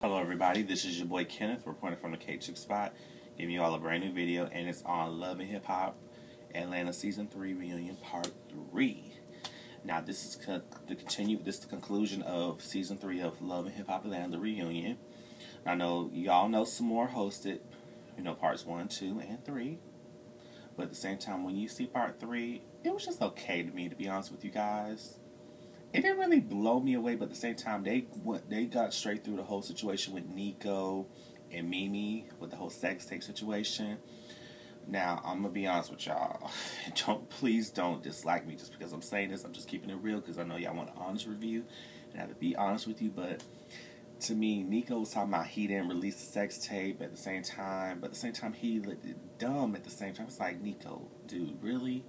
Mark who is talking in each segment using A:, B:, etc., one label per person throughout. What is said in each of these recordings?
A: Hello everybody, this is your boy Kenneth, reporting from the KTookes spot, giving you all a brand new video, and it's on Love and Hip Hop Atlanta Season 3 Reunion Part 3. Now this is the conclusion of Season 3 of Love and Hip Hop Atlanta Reunion. I know y'all know some more hosted, parts 1, 2, and 3. But at the same time, when you see Part 3, it was just okay to me, to be honest with you guys. It didn't really blow me away, but at the same time, they got straight through the whole situation with Nikko and Mimi with the whole sex tape situation. Now, I'm gonna be honest with y'all. Please don't dislike me just because I'm saying this. I'm just keeping it real because I know y'all want an honest review, and I have to be honest with you. But to me, Nikko was talking about he didn't release the sex tape at the same time, but at the same time, he looked dumb at the same time. It's like, Nikko, dude, really?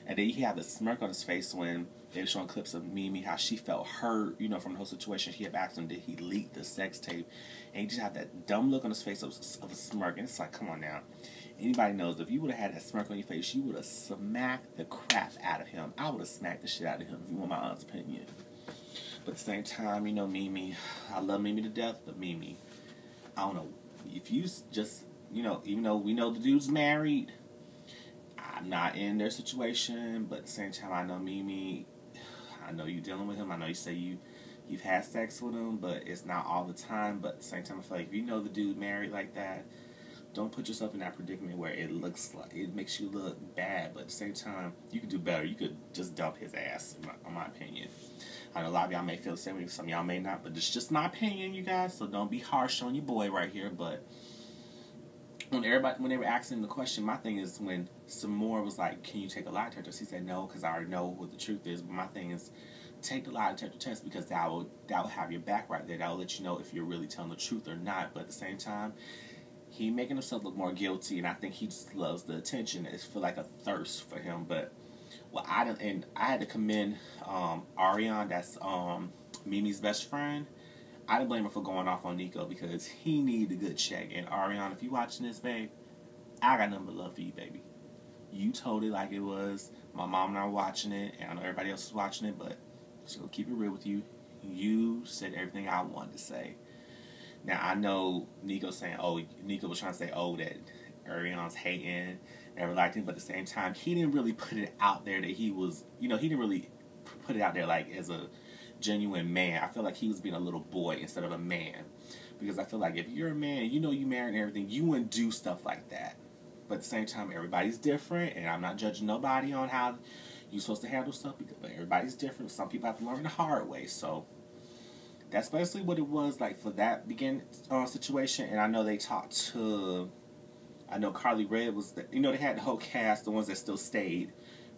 A: And then he had the smirk on his face when they were showing clips of Mimi, how she felt hurt, from the whole situation. She had asked him, did he leak the sex tape? And he just had that dumb look on his face of a smirk. And it's like, come on now. Anybody knows, if you would have had that smirk on your face, you would have smacked the crap out of him. I would have smacked the shit out of him, if you want my honest opinion. But at the same time, Mimi, I love Mimi to death, but Mimi, I don't know. If you just, even though we know the dude's married, I'm not in their situation, but at the same time, I know Mimi, I know you're dealing with him. I know you say you've had sex with him, but it's not all the time. But at the same time, I feel like if you know the dude married like that, don't put yourself in that predicament where it makes you look bad. But at the same time, you could do better. You could just dump his ass, in my opinion. I know a lot of y'all may feel the same way, some of y'all may not, but it's just my opinion, you guys. So don't be harsh on your boy right here, but when they were asking the question, my thing is when some more was like, can you take a lie detector test? He said no, because I already know what the truth is. But my thing is, take the lie detector test because that will have your back right there. That will let you know if you're really telling the truth or not. But at the same time, he making himself look more guilty, and I think he just loves the attention. It's feel like a thirst for him. But I had to commend Ariane, that's Mimi's best friend. I didn't blame her for going off on Nikko because he needed a good check. And Ariana, if you watching this, babe, I got nothing but love for you, baby. You told it like it was. My mom and I were watching it, and I know everybody else is watching it, but I'm just going to keep it real with you. You said everything I wanted to say. Now, I know Nikko was trying to say, that Ariana's hating and never liked him, but at the same time, he didn't really put it out there that he was, he didn't really put it out there like as a genuine man. I feel like he was being a little boy instead of a man, because I feel like if you're a man, you married and everything, you wouldn't do stuff like that. But at the same time, everybody's different, and I'm not judging nobody on how you're supposed to handle stuff, but everybody's different. Some people have to learn the hard way. So that's basically what it was like for that beginning situation. And I know they talked to, I know Carly Red was they had the whole cast, the ones that still stayed,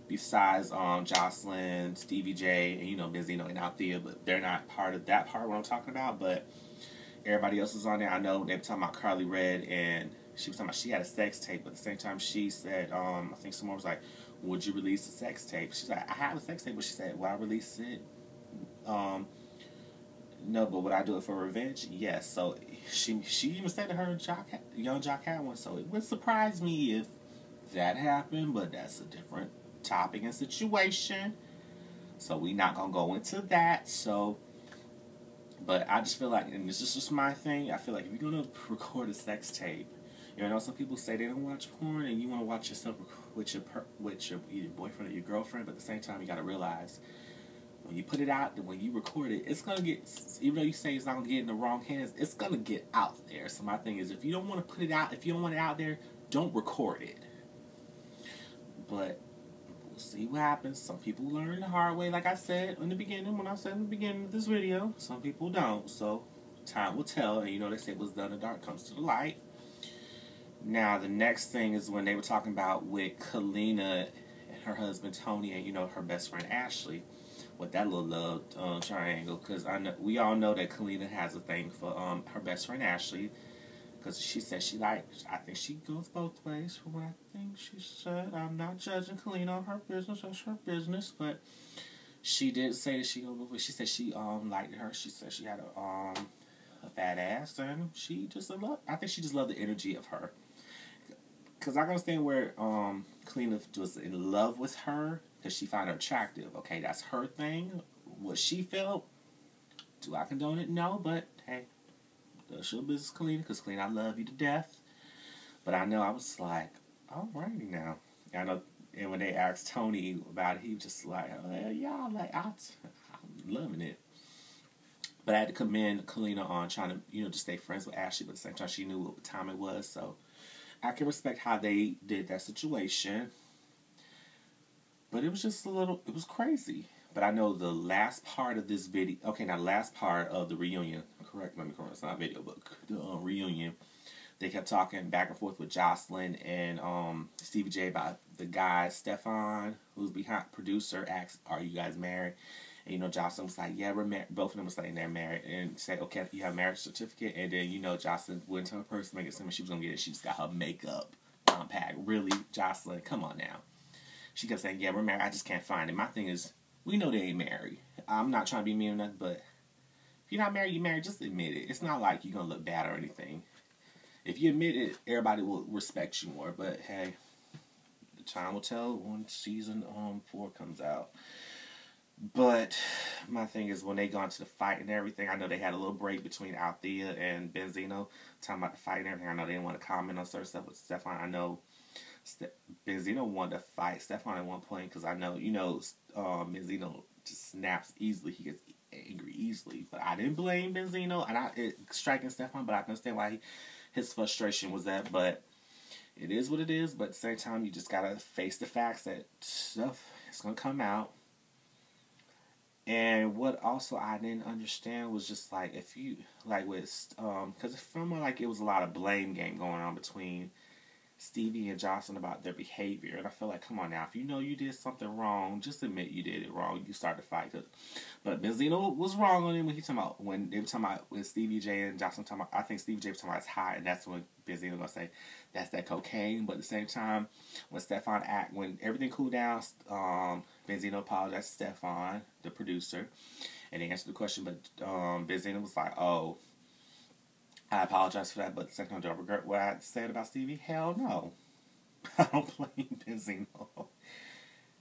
A: besides Joseline, Stevie J, and Benzino and Althea, but they're not part of that part what I'm talking about. But everybody else was on there. I know they were talking about Carly Red, and she was talking about she had a sex tape, but at the same time she said, I think someone was like, would you release a sex tape? She's like, I have a sex tape, but she said, will I release it? No, but would I do it for revenge? Yes. So she even said that her young Jock had one, so it would surprise me if that happened, but that's a different topic and situation, so we're not gonna go into that. So, but I just feel like, and this is just my thing, I feel like if you're gonna record a sex tape, some people say they don't watch porn, and you want to watch yourself with your either boyfriend or your girlfriend, but at the same time, you got to realize when you put it out, when you record it, it's gonna get, even though you say it's not gonna get in the wrong hands, it's gonna get out there. So my thing is, if you don't want to put it out, if you don't want it out there, don't record it. But we'll see what happens. Some people learn the hard way, like I said in the beginning, when I said in the beginning of this video. Some people don't. So time will tell. And they say what's done in the dark comes to the light. Now the next thing is when they were talking about with Kalenna and her husband Tony and her best friend Ashley, with that little love triangle. Because we all know that Kalenna has a thing for her best friend Ashley. Because she said I think she goes both ways from what I think she said. I'm not judging Kalenna on her business, that's her business, but she did say that she goes both ways. She said she liked her. She said she had a fat ass, and she just I think she just loved the energy of her. Because I can understand where Kalenna was in love with her, because she found her attractive. Okay, that's her thing. What she felt, do I condone it? No, but hey, hush your business, Kalenna, because Kalenna, I love you to death. But I know I was like, alrighty now. I know, and when they asked Tony about it, he was just like, oh, yeah, like, I'm loving it. But I had to commend Kalenna on trying to, just stay friends with Ashley, but at the same time, she knew what time it was. So I can respect how they did that situation. But it was just it was crazy. But I know the last part of this video, okay, now the last part of the reunion, let me correct, it's not a video, but the reunion, they kept talking back and forth with Joseline and Stevie J about the guy, Stefan, who's behind producer, asked, are you guys married? And, Joseline was like, yeah, we're married. Both of them were saying they're married. And said, okay, you have a marriage certificate. And then, Joseline went to her purse to make it seem like she was going to get it. She just got her makeup compact. Really, Joseline, come on now. She kept saying, yeah, we're married. I just can't find it. My thing is, we know they ain't married. I'm not trying to be mean or nothing, but if you're not married, you're married. Just admit it. It's not like you're going to look bad or anything. If you admit it, everybody will respect you more. But, hey, the time will tell when season 4 comes out. But my thing is, when they got into the fight and everything, I know they had a little break between Althea and Benzino talking about the fight and everything. I know they didn't want to comment on certain stuff with Stefan. I know Benzino wanted to fight Stefan at one point because I know, Benzino just snaps easily. He gets angry easily. But I didn't blame Benzino and striking Stefan, but I understand why his frustration was that. But it is what it is. But at the same time, you just got to face the facts that stuff is going to come out. And what also I didn't understand was just like, if you, like with, because it felt more like it was a lot of blame game going on between Stevie and Joseline about their behavior. And I feel like, come on now, if you know you did something wrong, just admit you did it wrong. You start to fight. But Benzino was wrong on him when they were talking about, when Stevie J and Joseline talking about, I think Stevie J was talking about it's high, and that's when Benzino gonna say, that's that cocaine. But at the same time, when everything cooled down, Benzino apologized to Stefan, the producer, and they answered the question, but Benzino was like, oh, I apologize for that, but second time, do I regret what I said about Stevie? Hell no. I don't blame Benzino.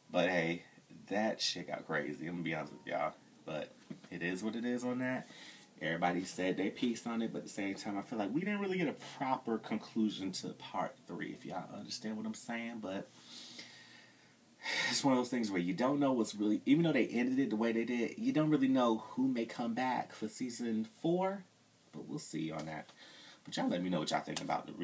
A: But hey, that shit got crazy. I'm going to be honest with y'all. But it is what it is on that. Everybody said their piece on it, but at the same time, I feel like we didn't really get a proper conclusion to part 3, if y'all understand what I'm saying. But it's one of those things where you don't know what's really, even though they ended it the way they did, you don't really know who may come back for season 4. But we'll see on that. But y'all let me know what y'all think about the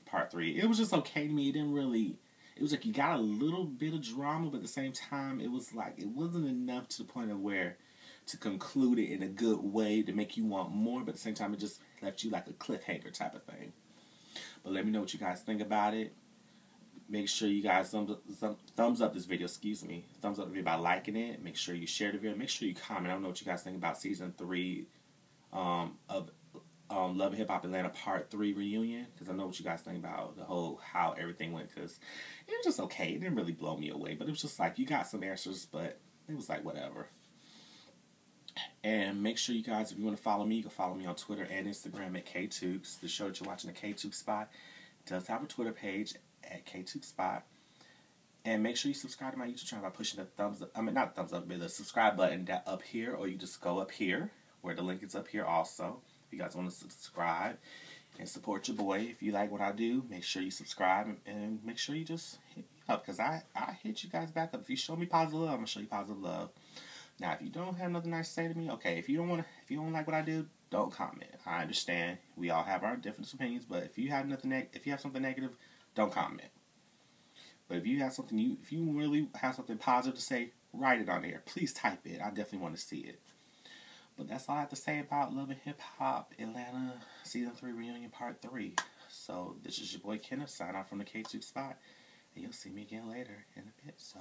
A: part 3. It was just okay to me. It didn't really. It was like you got a little bit of drama, but at the same time, it was like it wasn't enough to the point of where to conclude it in a good way to make you want more. But at the same time, it just left you like a cliffhanger type of thing. But let me know what you guys think about it. Make sure you guys thumbs up this video. Excuse me, thumbs up the video by liking it. Make sure you share the video. Make sure you comment. I don't know what you guys think about season 3. Of Love and Hip Hop Atlanta Part 3 reunion, because I know what you guys think about the whole how everything went, because it was just okay. It didn't really blow me away, but it was just like you got some answers, but it was like whatever. And make sure you guys, if you want to follow me, you can follow me on Twitter and Instagram at KTookes. The show that you're watching, the KTookes Spot, does have a Twitter page at KTookes Spot. And make sure you subscribe to my YouTube channel by pushing the thumbs up, not thumbs up, but the subscribe button up here, or you just go up here, where the link is up here also. If you guys want to subscribe and support your boy, if you like what I do, make sure you subscribe and make sure you just hit me up, because I hit you guys back up. If you show me positive love, I'm gonna show you positive love. Now, if you don't have nothing nice to say to me, okay. If you don't like what I do, don't comment. I understand. We all have our different opinions, but if you have something negative, don't comment. But if you have something if you really have something positive to say, write it on there. Please type it. I definitely want to see it. But that's all I have to say about Love and Hip Hop Atlanta Season 3 Reunion Part 3. So, this is your boy Kenneth, sign off from the KTookes Spot. And you'll see me again later in a bit. So.